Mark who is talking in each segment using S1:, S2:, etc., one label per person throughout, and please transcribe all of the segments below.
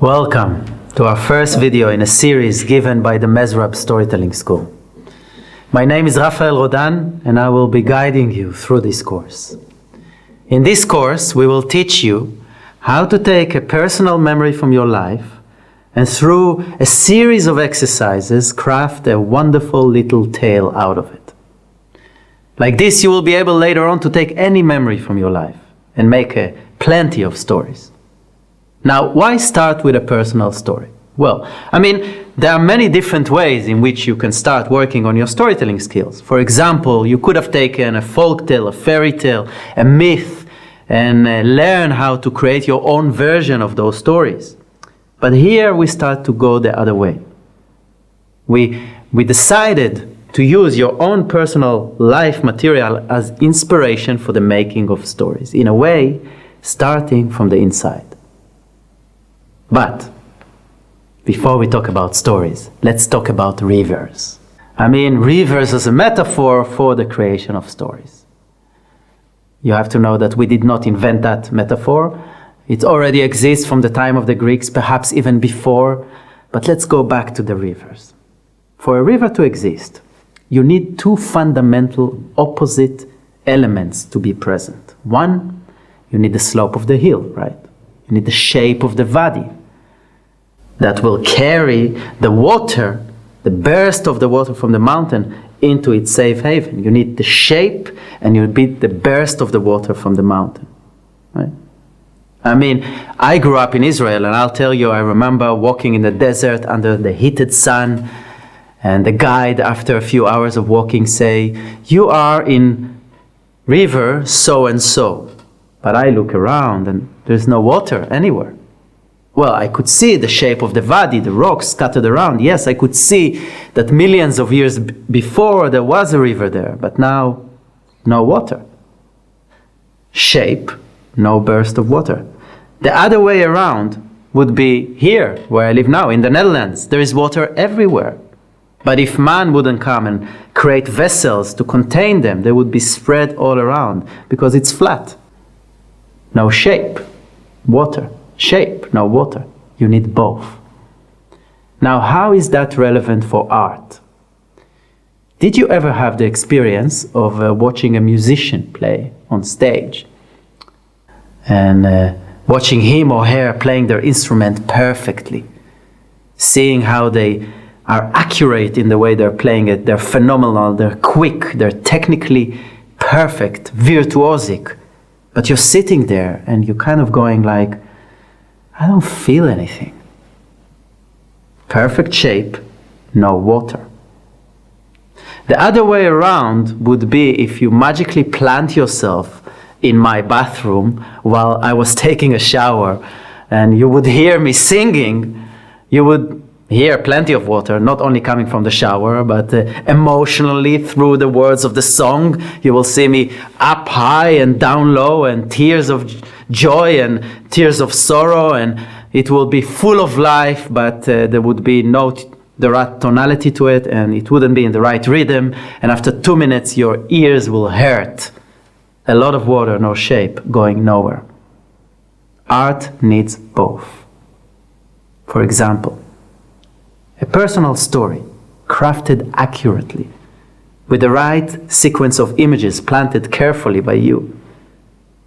S1: Welcome to our first video in a series given by the Mezrab Storytelling School. My name is Rafael Rodan and I will be guiding you through this course. In this course, we will teach you how to take a personal memory from your life and through a series of exercises, craft a wonderful little tale out of it. Like this, you will be able later on to take any memory from your life and make plenty of stories. Now, why start with a personal story? Well, there are many different ways in which you can start working on your storytelling skills. For example, you could have taken a folk tale, a fairy tale, a myth, and learn how to create your own version of those stories. But here we start to go the other way. We decided to use your own personal life material as inspiration for the making of stories. In a way, starting from the inside. But before we talk about stories, let's talk about rivers. Rivers as a metaphor for the creation of stories. You have to know that we did not invent that metaphor. It already exists from the time of the Greeks, perhaps even before. But let's go back to the rivers. For a river to exist, you need two fundamental opposite elements to be present. One, you need the slope of the hill, right? You need the shape of the valley that will carry the water, the burst of the water from the mountain into its safe haven. You need the shape and you need the burst of the water from the mountain, right? I grew up in Israel and I'll tell you, I remember walking in the desert under the heated sun and the guide after a few hours of walking say, you are in river so and so. But I look around and there's no water anywhere. Well, I could see the shape of the valley, the rocks scattered around. Yes, I could see that millions of years before there was a river there, but now no water. Shape, no burst of water. The other way around would be here, where I live now, in the Netherlands. There is water everywhere. But if man wouldn't come and create vessels to contain them, they would be spread all around because it's flat. No shape, water. Shape, no water. You need both. Now, how is that relevant for art? Did you ever have the experience of watching a musician play on stage and watching him or her playing their instrument perfectly, seeing how they are accurate in the way they're playing it, they're phenomenal, they're quick, they're technically perfect, virtuosic, but you're sitting there and you're kind of going like, I don't feel anything. Perfect shape, no water. The other way around would be if you magically plant yourself in my bathroom while I was taking a shower and you would hear me singing. You would hear plenty of water, not only coming from the shower, but emotionally through the words of the song. You will see me up high and down low and tears of joy and tears of sorrow, and it will be full of life, but there would be no the right tonality to it, and it wouldn't be in the right rhythm, and after 2 minutes your ears will hurt. A lot of water, no shape, going nowhere. Art needs both. For example, a personal story crafted accurately with the right sequence of images planted carefully by you,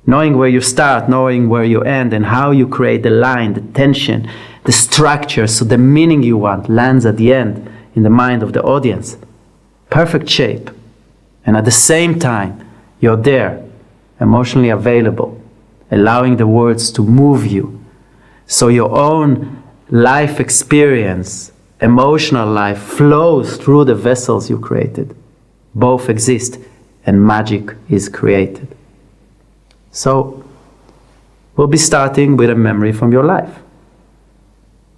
S1: knowing where you start, knowing where you end, and how you create the line, the tension, the structure, so the meaning you want lands at the end in the mind of the audience. Perfect shape. And at the same time, you're there, emotionally available, allowing the words to move you. So your own life experience, emotional life, flows through the vessels you created. Both exist, and magic is created. So, we'll be starting with a memory from your life.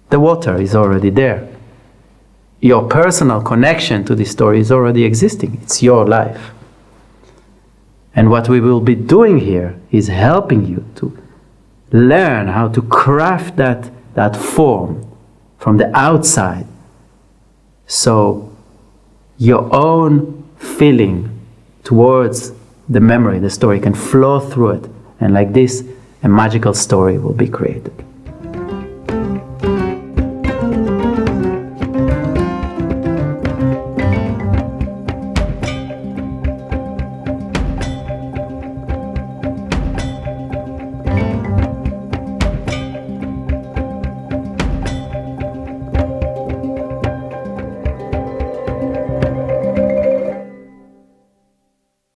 S1: The water is already there. Your personal connection to this story is already existing. It's your life. And what we will be doing here is helping you to learn how to craft that form from the outside. So, your own feeling towards the memory, the story can flow through it, and like this, a magical story will be created.